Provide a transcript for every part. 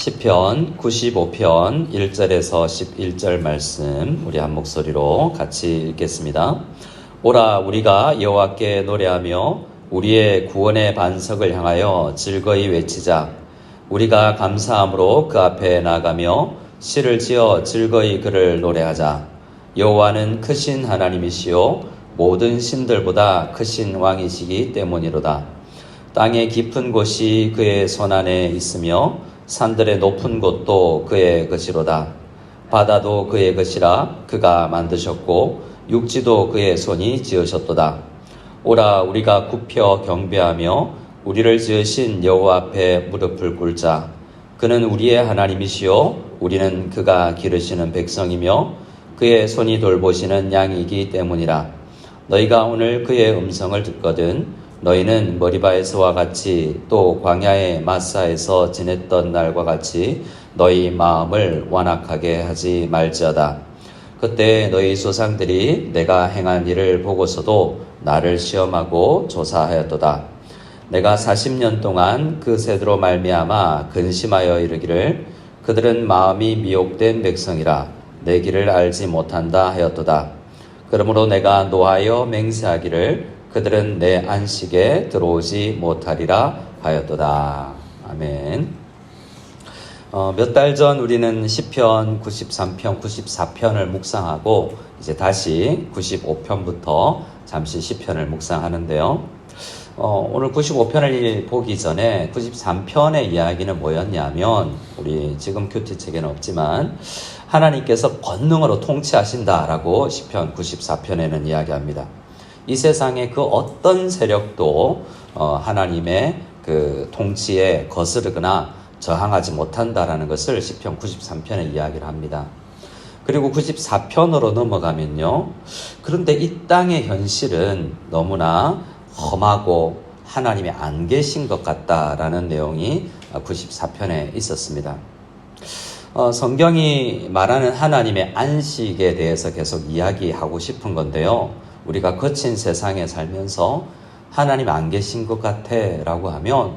시편 95편 1절에서 11절 말씀 우리 한 목소리로 같이 읽겠습니다. 오라 우리가 여호와께 노래하며 우리의 구원의 반석을 향하여 즐거이 외치자. 우리가 감사함으로 그 앞에 나가며 시를 지어 즐거이 그를 노래하자. 여호와는 크신 하나님이시요 모든 신들보다 크신 왕이시기 때문이로다. 땅의 깊은 곳이 그의 손안에 있으며 산들의 높은 곳도 그의 것이로다. 바다도 그의 것이라 그가 만드셨고 육지도 그의 손이 지으셨도다. 오라 우리가 굽혀 경배하며 우리를 지으신 여호와 앞에 무릎을 꿇자. 그는 우리의 하나님이시요 우리는 그가 기르시는 백성이며 그의 손이 돌보시는 양이기 때문이라. 너희가 오늘 그의 음성을 듣거든 너희는 머리바에서와 같이 또 광야의 마사에서 지냈던 날과 같이 너희 마음을 완악하게 하지 말지어다. 그때 너희 조상들이 내가 행한 일을 보고서도 나를 시험하고 조사하였도다. 내가 40년 동안 그 세대로 말미암아 근심하여 이르기를 그들은 마음이 미혹된 백성이라 내 길을 알지 못한다 하였도다. 그러므로 내가 노하여 맹세하기를 그들은 내 안식에 들어오지 못하리라 하였도다. 아멘. 몇 달 전 우리는 시편 93편, 94편을 묵상하고 이제 다시 95편부터 잠시 시편을 묵상하는데요. 오늘 95편을 보기 전에 93편의 이야기는 뭐였냐면 우리 지금 큐티책에는 없지만 하나님께서 권능으로 통치하신다라고 시편 94편에는 이야기합니다. 이 세상의 그 어떤 세력도 하나님의 그 통치에 거스르거나 저항하지 못한다라는 것을 시편 93편에 이야기를 합니다. 그리고 94편으로 넘어가면요. 그런데 이 땅의 현실은 너무나 험하고 하나님이 안 계신 것 같다라는 내용이 94편에 있었습니다. 성경이 말하는 하나님의 안식에 대해서 계속 이야기하고 싶은 건데요. 우리가 거친 세상에 살면서 하나님 안 계신 것 같아 라고 하면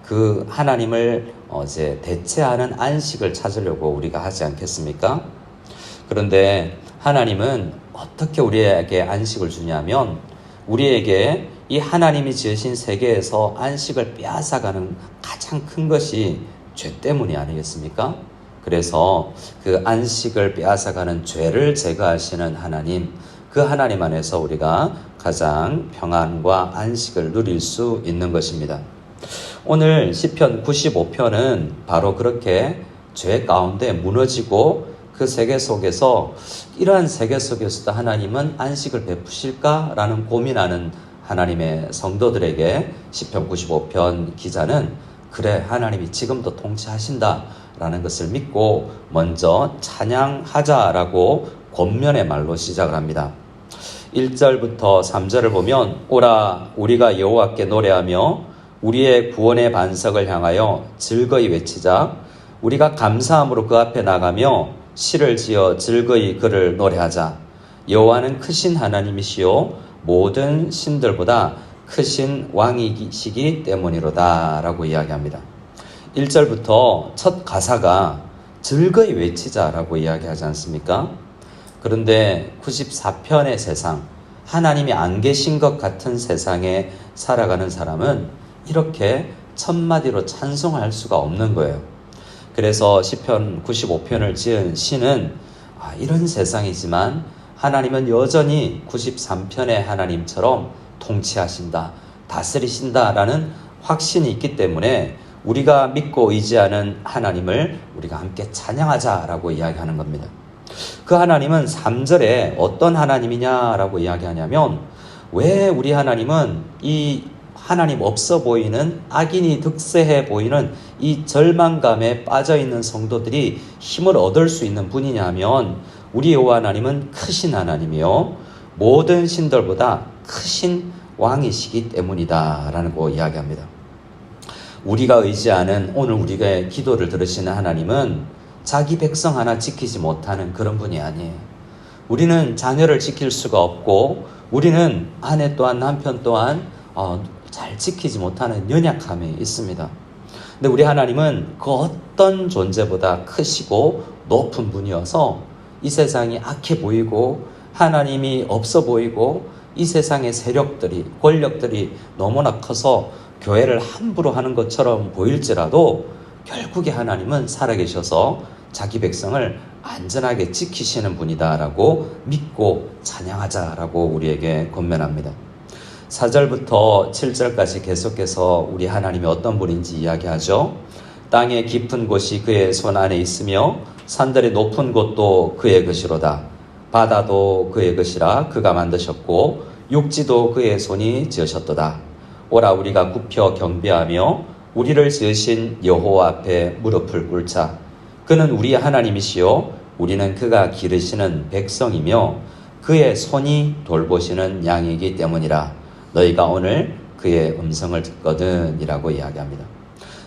그 하나님을 이제 대체하는 안식을 찾으려고 우리가 하지 않겠습니까? 그런데 하나님은 어떻게 우리에게 안식을 주냐면 우리에게 이 하나님이 지으신 세계에서 안식을 빼앗아가는 가장 큰 것이 죄 때문이 아니겠습니까? 그래서 그 안식을 빼앗아가는 죄를 제거하시는 하나님, 그 하나님 안에서 우리가 가장 평안과 안식을 누릴 수 있는 것입니다. 오늘 시편 95편은 바로 그렇게 죄 가운데 무너지고 그 세계 속에서 이러한 세계 속에서도 하나님은 안식을 베푸실까라는 고민하는 하나님의 성도들에게 시편 95편 기자는 그래 하나님이 지금도 통치하신다라는 것을 믿고 먼저 찬양하자라고 권면의 말로 시작을 합니다. 1절부터 3절을 보면 오라 우리가 여호와께 노래하며 우리의 구원의 반석을 향하여 즐거이 외치자. 우리가 감사함으로 그 앞에 나가며 시를 지어 즐거이 그를 노래하자. 여호와는 크신 하나님이시요 모든 신들보다 크신 왕이시기 때문이로다 라고 이야기합니다. 1절부터 첫 가사가 즐거이 외치자라고 이야기하지 않습니까? 그런데 94편의 세상, 하나님이 안 계신 것 같은 세상에 살아가는 사람은 이렇게 첫마디로 찬송할 수가 없는 거예요. 그래서 시편 95편을 지은 시는 이런 세상이지만 하나님은 여전히 93편의 하나님처럼 통치하신다, 다스리신다라는 확신이 있기 때문에 우리가 믿고 의지하는 하나님을 우리가 함께 찬양하자라고 이야기하는 겁니다. 그 하나님은 3절에 어떤 하나님이냐라고 이야기하냐면 왜 우리 하나님은 이 하나님 없어 보이는 악인이 득세해 보이는 이 절망감에 빠져있는 성도들이 힘을 얻을 수 있는 분이냐면 우리 여호와 하나님은 크신 하나님이요 모든 신들보다 크신 왕이시기 때문이다 라는 거 이야기합니다. 우리가 의지하는 오늘 우리가 기도를 들으시는 하나님은 자기 백성 하나 지키지 못하는 그런 분이 아니에요. 우리는 자녀를 지킬 수가 없고 우리는 아내 또한 남편 또한 잘 지키지 못하는 연약함이 있습니다. 근데 우리 하나님은 그 어떤 존재보다 크시고 높은 분이어서 이 세상이 악해 보이고 하나님이 없어 보이고 이 세상의 세력들이, 권력들이 너무나 커서 교회를 함부로 하는 것처럼 보일지라도 결국에 하나님은 살아계셔서 자기 백성을 안전하게 지키시는 분이다라고 믿고 찬양하자라고 우리에게 권면합니다. 4절부터 7절까지 계속해서 우리 하나님이 어떤 분인지 이야기하죠. 땅의 깊은 곳이 그의 손 안에 있으며 산들의 높은 곳도 그의 것이로다. 바다도 그의 것이라 그가 만드셨고 육지도 그의 손이 지으셨도다. 오라 우리가 굽혀 경배하며 우리를 지으신 여호와 앞에 무릎을 꿇자. 그는 우리의 하나님이시요 우리는 그가 기르시는 백성이며 그의 손이 돌보시는 양이기 때문이라. 너희가 오늘 그의 음성을 듣거든 이라고 이야기합니다.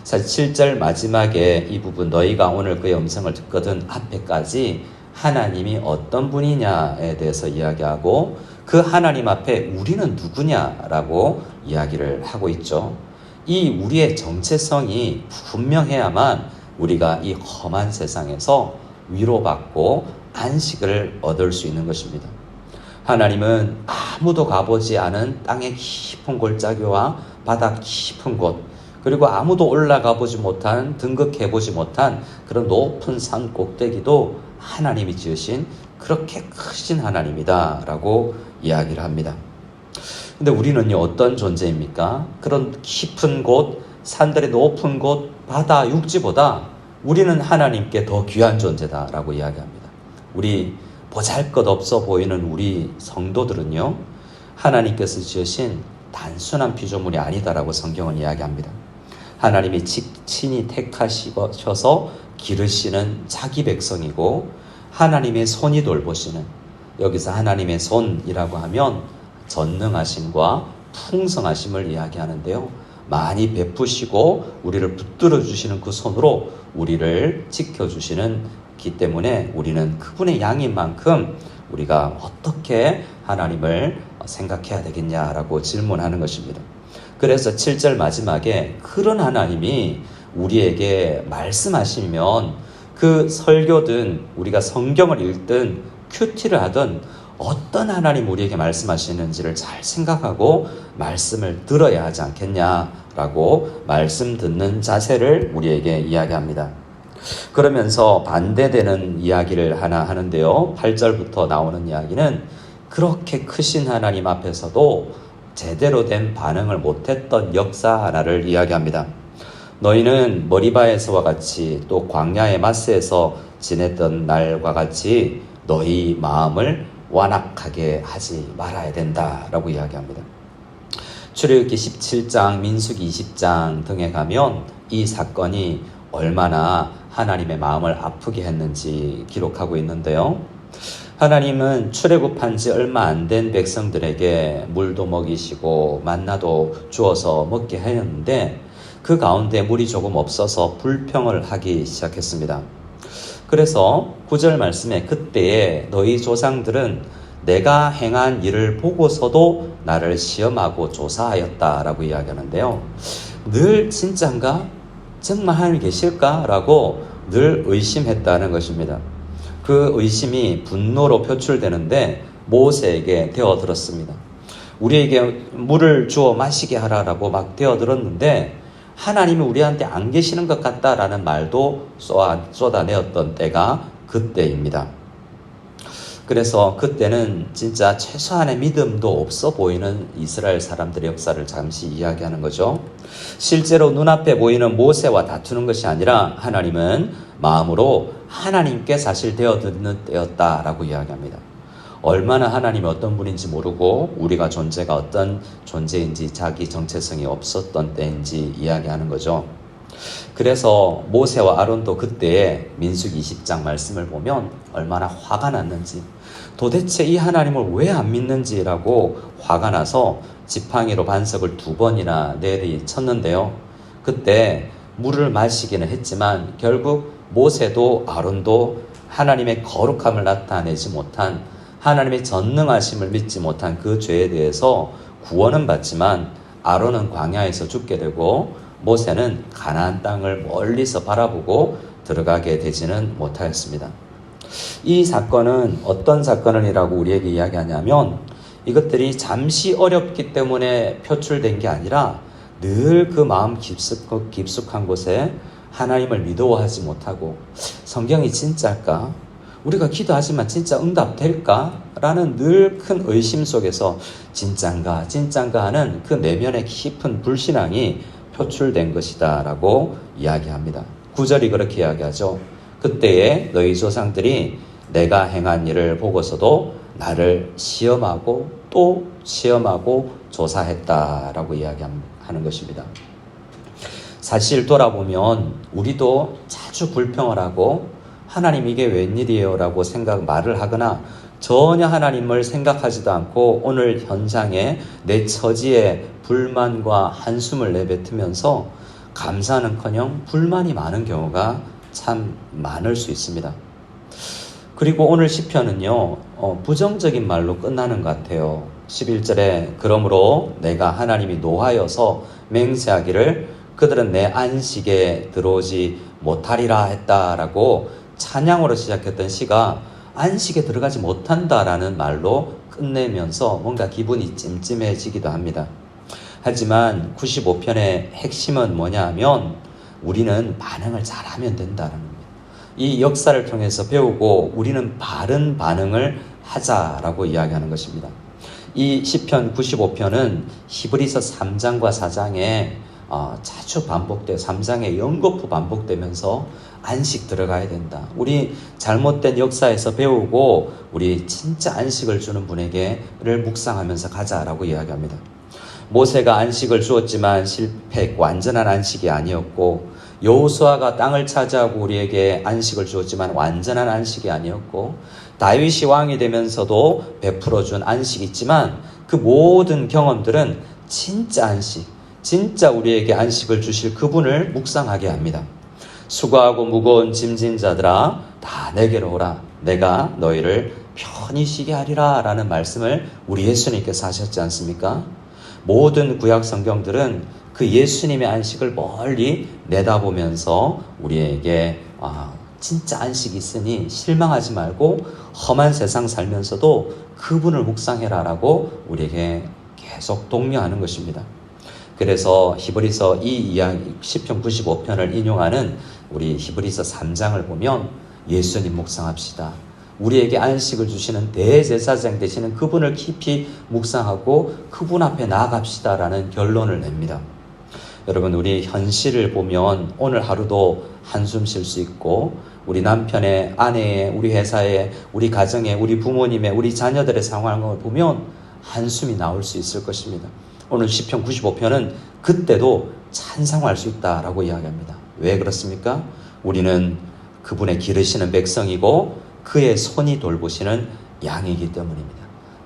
사실 7절 마지막에 이 부분 너희가 오늘 그의 음성을 듣거든 앞에까지 하나님이 어떤 분이냐에 대해서 이야기하고 그 하나님 앞에 우리는 누구냐라고 이야기를 하고 있죠. 이 우리의 정체성이 분명해야만 우리가 이 험한 세상에서 위로받고 안식을 얻을 수 있는 것입니다. 하나님은 아무도 가보지 않은 땅의 깊은 골짜기와 바다 깊은 곳, 그리고 아무도 올라가 보지 못한, 등극해 보지 못한 그런 높은 산 꼭대기도 하나님이 지으신 그렇게 크신 하나님이다 라고 이야기를 합니다. 근데 우리는요 어떤 존재입니까? 그런 깊은 곳, 산들의 높은 곳, 바다, 육지보다 우리는 하나님께 더 귀한 존재다 라고 이야기합니다. 우리 보잘것없어 보이는 우리 성도들은요 하나님께서 지으신 단순한 피조물이 아니다라고 성경은 이야기합니다. 하나님이 친히 택하셔서 기르시는 자기 백성이고 하나님의 손이 돌보시는, 여기서 하나님의 손이라고 하면 전능하심과 풍성하심을 이야기하는데요. 많이 베푸시고 우리를 붙들어 주시는 그 손으로 우리를 지켜주시는 기 때문에 우리는 그분의 양인 만큼 우리가 어떻게 하나님을 생각해야 되겠냐라고 질문하는 것입니다. 그래서 7절 마지막에 그런 하나님이 우리에게 말씀하시면 그 설교든 우리가 성경을 읽든 큐티를 하든 어떤 하나님 우리에게 말씀하시는지를 잘 생각하고 말씀을 들어야 하지 않겠냐라고 말씀 듣는 자세를 우리에게 이야기합니다. 그러면서 반대되는 이야기를 하나 하는데요. 8절부터 나오는 이야기는 그렇게 크신 하나님 앞에서도 제대로 된 반응을 못했던 역사 하나를 이야기합니다. 너희는 머리바에서와 같이 또 광야의 마스에서 지냈던 날과 같이 너희 마음을 완악하게 하지 말아야 된다라고 이야기합니다. 출애굽기 17장, 민수기 20장 등에 가면 이 사건이 얼마나 하나님의 마음을 아프게 했는지 기록하고 있는데요. 하나님은 출애굽한 지 얼마 안 된 백성들에게 물도 먹이시고 만나도 주어서 먹게 하였는데 그 가운데 물이 조금 없어서 불평을 하기 시작했습니다. 그래서 9절 말씀에 그때에 너희 조상들은 내가 행한 일을 보고서도 나를 시험하고 조사하였다라고 이야기하는데요. 늘 진짠가? 정말 하나님 계실까? 라고 늘 의심했다는 것입니다. 그 의심이 분노로 표출되는데 모세에게 되어들었습니다. 우리에게 물을 주어 마시게 하라라고 막 되어들었는데 하나님이 우리한테 안 계시는 것 같다라는 말도 쏟아내었던 때가 그때입니다. 그래서 그때는 진짜 최소한의 믿음도 없어 보이는 이스라엘 사람들의 역사를 잠시 이야기하는 거죠. 실제로 눈앞에 보이는 모세와 다투는 것이 아니라 하나님은 마음으로 하나님께 사실 되어듣는 때였다라고 이야기합니다. 얼마나 하나님이 어떤 분인지 모르고 우리가 존재가 어떤 존재인지 자기 정체성이 없었던 때인지 이야기하는 거죠. 그래서 모세와 아론도 그때의 민수기 20장 말씀을 보면 얼마나 화가 났는지, 도대체 이 하나님을 왜 안 믿는지라고 화가 나서 지팡이로 반석을 2번이나 내리쳤는데요. 그때 물을 마시기는 했지만 결국 모세도 아론도 하나님의 거룩함을 나타내지 못한, 하나님의 전능하심을 믿지 못한 그 죄에 대해서 구원은 받지만 아론은 광야에서 죽게 되고 모세는 가나안 땅을 멀리서 바라보고 들어가게 되지는 못하였습니다. 이 사건은 어떤 사건이라고 우리에게 이야기하냐면 이것들이 잠시 어렵기 때문에 표출된 게 아니라 늘 그 마음 깊숙한 곳에 하나님을 믿어하지 못하고 성경이 진짜일까? 우리가 기도하지만 진짜 응답될까? 라는 늘 큰 의심 속에서 진짠가 하는 그 내면의 깊은 불신앙이 표출된 것이다 라고 이야기합니다. 9절이 그렇게 이야기하죠. 그때에 너희 조상들이 내가 행한 일을 보고서도 나를 시험하고 또 시험하고 조사했다라고 이야기하는 것입니다. 사실 돌아보면 우리도 자주 불평을 하고 하나님 이게 웬일이에요 라고 말을 하거나 전혀 하나님을 생각하지도 않고 오늘 현장에 내 처지에 불만과 한숨을 내뱉으면서 감사는커녕 불만이 많은 경우가 참 많을 수 있습니다. 그리고 오늘 시편은요 부정적인 말로 끝나는 것 같아요. 11절에 그러므로 내가 하나님이 노하여서 맹세하기를 그들은 내 안식에 들어오지 못하리라 했다라고 찬양으로 시작했던 시가 안식에 들어가지 못한다라는 말로 끝내면서 뭔가 기분이 찜찜해지기도 합니다. 하지만 95편의 핵심은 뭐냐 하면 우리는 반응을 잘하면 된다는 겁니다. 이 역사를 통해서 배우고 우리는 바른 반응을 하자라고 이야기하는 것입니다. 이 시편 95편은 히브리서 3장과 4장에 자주 반복돼 3장에 연거푸 반복되면서 안식 들어가야 된다. 우리 잘못된 역사에서 배우고 우리 진짜 안식을 주는 분에게를 묵상하면서 가자라고 이야기합니다. 모세가 안식을 주었지만 완전한 안식이 아니었고 여호수아가 땅을 차지하고 우리에게 안식을 주었지만 완전한 안식이 아니었고 다윗이 왕이 되면서도 베풀어 준 안식이 있지만 그 모든 경험들은 진짜 안식, 진짜 우리에게 안식을 주실 그분을 묵상하게 합니다. 수고하고 무거운 짐진 자들아 다 내게로 오라 내가 너희를 편히 쉬게 하리라 라는 말씀을 우리 예수님께서 하셨지 않습니까? 모든 구약 성경들은 그 예수님의 안식을 멀리 내다보면서 우리에게 진짜 안식이 있으니 실망하지 말고 험한 세상 살면서도 그분을 묵상해라 라고 우리에게 계속 독려하는 것입니다. 그래서 히브리서 이 이야기 시편 95편을 인용하는 우리 히브리서 3장을 보면 예수님 묵상합시다. 우리에게 안식을 주시는 대제사장 되시는 그분을 깊이 묵상하고 그분 앞에 나아갑시다라는 결론을 냅니다. 여러분 우리 현실을 보면 오늘 하루도 한숨 쉴 수 있고 우리 남편의 아내의 우리 회사의 우리 가정의 우리 부모님의 우리 자녀들의 상황을 보면 한숨이 나올 수 있을 것입니다. 오늘 시편 95편은 그때도 찬송할 수 있다라고 이야기합니다. 왜 그렇습니까? 우리는 그분의 기르시는 백성이고 그의 손이 돌보시는 양이기 때문입니다.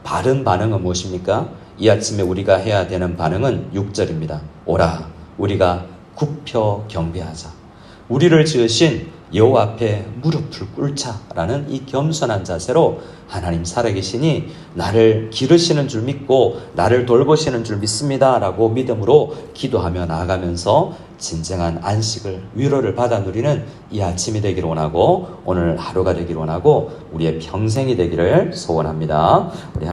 바른 반응은 무엇입니까? 이 아침에 우리가 해야 되는 반응은 6절입니다. 오라 우리가 굽혀 경배하자. 우리를 지으신 여호와 앞에 무릎을 꿇자라는 이 겸손한 자세로 하나님 살아계시니 나를 기르시는 줄 믿고 나를 돌보시는 줄 믿습니다 라고 믿음으로 기도하며 나아가면서 진정한 안식을 위로를 받아 누리는 이 아침이 되기를 원하고 오늘 하루가 되기를 원하고 우리의 평생이 되기를 소원합니다. 우리